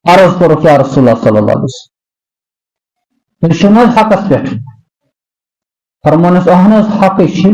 عرض کوٚرُکھ یا رسول اللہ صلی اللہ علیہ وسلم تُہۍ چھِو نہٕ حظ حقس پٮ۪ٹھ فرمونَس اہن حظ حقٕے چھِ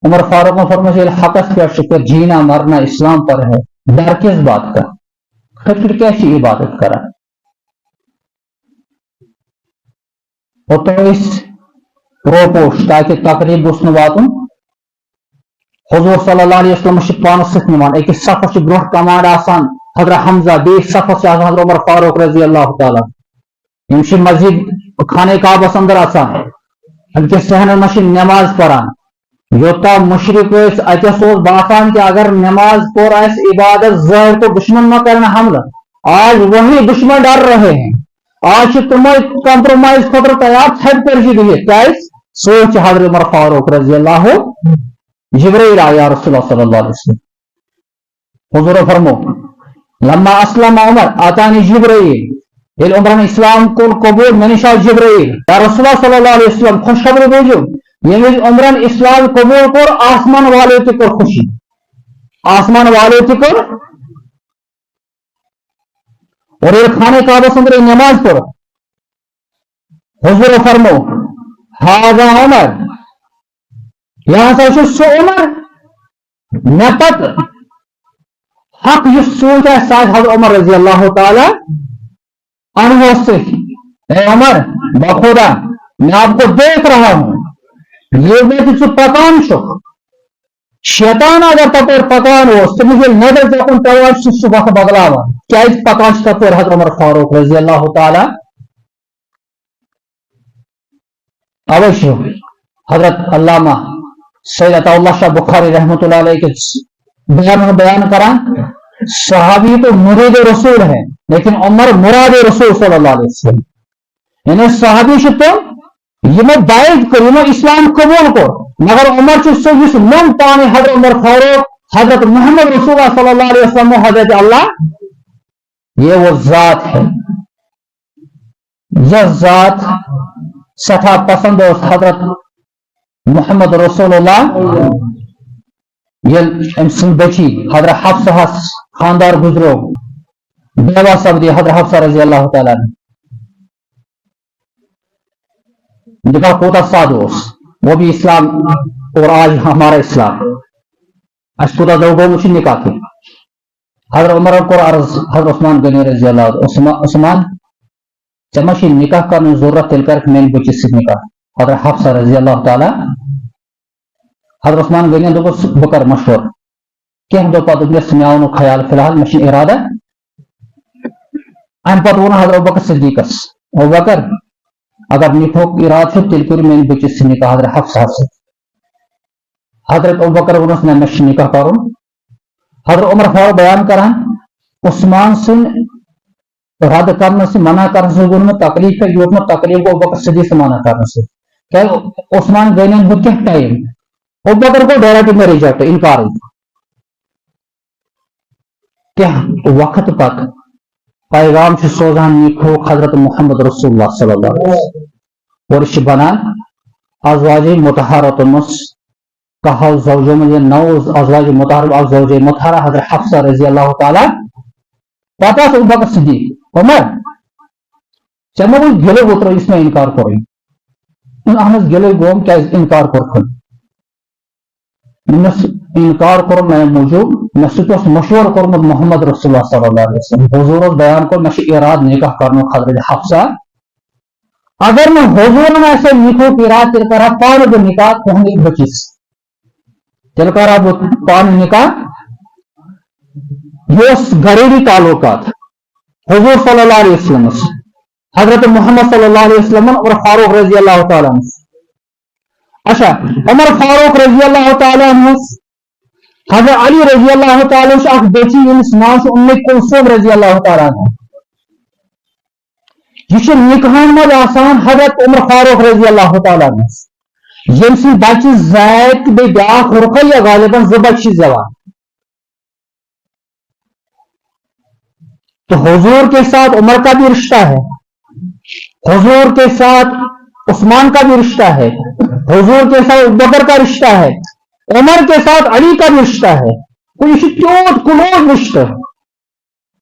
عمر فاروق نے فرمایا ییٚلہِ حقس پٮ۪ٹھ چھِ پھر جینا مرنا اسلام پر ہے ڈر کس بات کا خطر کیا چھِ عبادت کران اوٚتام روپوش تاکہِ تقریٖب گوٚژھ نہٕ واتُن حضور صلی اللہ علیہ وسلم چھِ پانس سۭتۍ نِوان أکِس صفس چھِ برونٛٹھ کمانڈ آسان حضرت حمزہ بیٚیِس صفس چھِ آسان حضرت عمر فاروق رضی اللہ تعالیٰ یِم چھِ مسجد خانہ کعبس اندر آسان أکِس صحنس منٛز چھِ نٮ۪ماز پران یوٚتام مشرق ٲسۍ اتٮ۪س اوس باسان کہ اگر نماز پور آسہِ عبادت ظٲہر تو دشمن ما کرن حملہ آج وہی دشمن ڈر رہے ہیں آج چھِ تِمے کمپرومائز خٲطرٕ تیار ژھٹہِ پٔرزِ بِہِتھ کیازِ سۭتۍ چھِ حضرت عمر فاروق رضی اللہ جبرائیل آیا یا رسول اللہ صلی اللہ علیہ وسلم حضور فرمو لما اسلم عمر آتانی جبرائیل ییٚلہِ عمرن اسلام کوٚر قبوٗل مےٚ نِش آو جبرائیل یا رسول اللہ صلی اللہ علیہ وسلم خوشخبری بوٗزِو ییٚمہِ وِزِ عمرن اسلام قبوٗل کوٚر آسمان والو تہِ کوٚر خوشی آسمان والو تہِ کوٚر اور ییٚلہِ خانہ کعبس اندر نماز پٔر حضور فرمو ہاذا عمر یہ ہسا چھُ سُہ عمر مےٚ پتہٕ حق یُس سوٗنٛچ آسہِ سُہ آسہِ حضرت عمر رضی اللہ تعالیٰ عنہ سۭتۍ اے عمر بخدا میں آپ کو دیکھ رہا ہوں یہ میں ژٕ پکان چھُکھ شیطان اگر تپٲرۍ پکان اوس تٔمِس ییٚلہِ نظر ژےٚ کُن پیوان چھُ سُہ وقت بدلاوان کیازِ پکان چھُ تپٲرۍ حضرت عمر فاروق رضی اللہ تعالیٰ اوے چھُ حضرت علامہ سید عطا اللہ شاہ بخاری رحمۃ اللہ علیہ کے بیان کران صحابی تو مرید رسول ہے لیکن عمر مراد رسول صلی اللہ علیہ وسلم یعنی صحابی چھِ تِم یِمو بیعت کٔر یِمو اسلام قبول کوٚر مگر عمر چھُ سُہ یُس مون پانے حضرت عمر فاروق حضرت محمد رسول اللہ صلی اللہ علیہ وسلم حضرت اللہ یہ وہ ذات ہے یہ ذات سٹھا پسند اوس حضرت محمد رسول اللہ ییٚلہِ أمۍ سٕنٛز بچی حضرت حفصہس خاندار گزرو بیوہ سپدی حضرت حفصہ رضی اللہ تعالیٰ نکاح کوتاہ سادٕ اوس وہ بھی اسلام اور آج ہمارا اسلام اس کوتاہ دوگومُت چھُ نکاح تہِ حضرت عمرن کوٚر عرض حضرت عثمان غنی رضی اللہ عثمان ژےٚ ما چھُے نکاح کرنٕچ ضروٗرت تیٚلہِ کرکھ میانہِ بچی سۭتۍ نکاح حضرت حفصہ رضی اللہ تعالیٰ حضرت عثمان غنی دوٚپُس بہٕ کرٕ مشورٕ کینٛہہ دۄہ پتہٕ دوٚپ مےٚ آو نہٕ خیال فی الحال مےٚ چھُنہٕ ارادہ امہِ پتہٕ ووٚن حضرت ابوبکر صدیقس ابوبکر اگر نکاحُک ارادٕ چھُ تیٚلہِ کٔرِو میانہِ بچی سۭتۍ نکاح حضرت حفصہ سۭتۍ حضرت ابوبکر ووٚنُس نہ مےٚ چھُ نکاح کرُن حضرت عمر فاروق بیان کران عثمان سٕنٛدۍ رد کرنہٕ سۭتۍ منع کرنہٕ سۭتۍ گوٚو نہٕ تکلیٖف یہِ ووت نہٕ تکلیٖف گوٚو ابوبکر صدیق سۭتۍ منع کرنہٕ سۭتۍ کیازِ عثمان غنین ہیوٚت کینٛہہ ٹایم ابوبکر گوٚو ڈایریکٹ مےٚ رِجیکٹ انکارٕے کینٛہہ وقت پتہٕ پیغام چھُ سوزان نکاحُک حضرت محمد رسول اللہ صلی اللہ علیہ وسلم اور یہِ چھِ بنان ازواج مطہراتن منٛز کہو زوجو منٛز نو ازواج مطہرہ اکھ زوجے مطہرہ حضرت حفصہ رضی اللہ تعالیٰ پتہٕ آس ابوبکر صدیق عمر ژےٚ ما گوٚو گِلہٕ اوترٕ یُس مےٚ انکار کوٚرُے اہن حظ گِلٕے گوٚوم کیازِ انکار کوٚرکھُن مےٚ انکار کوٚرُن میانہِ موٗجوٗب مےٚ سۭتۍ اوس مشورٕ کوٚرمُت محمد رسول اللہ صلی اللہ علیہ وسلم حضور اوس بیان کوٚر مےٚ چھُ ارادٕ نکاح کرنُک حضرت حفصہ اگر نہٕ حضورن آسہِ ہے نکاحُک ارادٕ تیٚلہِ کرٕ ہا پانہٕ بہٕ نکاح تُہنٛدِ بچی سۭتۍ تیٚلہِ کرٕ ہا بہٕ پانہٕ نکاح یہ اوس گھریلو تعلقات حضور صلی اللہ علیہ وسلم حضرت محمد صلی اللہ علیہ وسلم اور فاروق رضی اللہ تعالیٰ اچھا عمر فاروق رضی اللہ تعالیٰ حضرت علی رضی اللہ تعالیٰ اکھ بیچی ییٚمِس ناو چھُ ام کلثوم رضی اللہ تعالیٰ یہ چھُ نکاحن منٛز آسان حضرت عمر فاروق رضی اللہ تعالیٰ ییٚمہِ سٕنٛدۍ بچہِ زاید تہٕ بیٚیہِ بیاکھ رُقیہ غالباً زٕ بچہِ چھِ زیوان تو حضور کے ساتھ عمر کا بھی رشتہ ہے حضور کے ساتھ عثمان کا بھی رشتہ ہے حضور کے ساتھ ابوبکر کا رشتہ ہے عمر کے ساتھ علی کا بھی رشتہ ہے کوئی تیوت کلوز رشتہ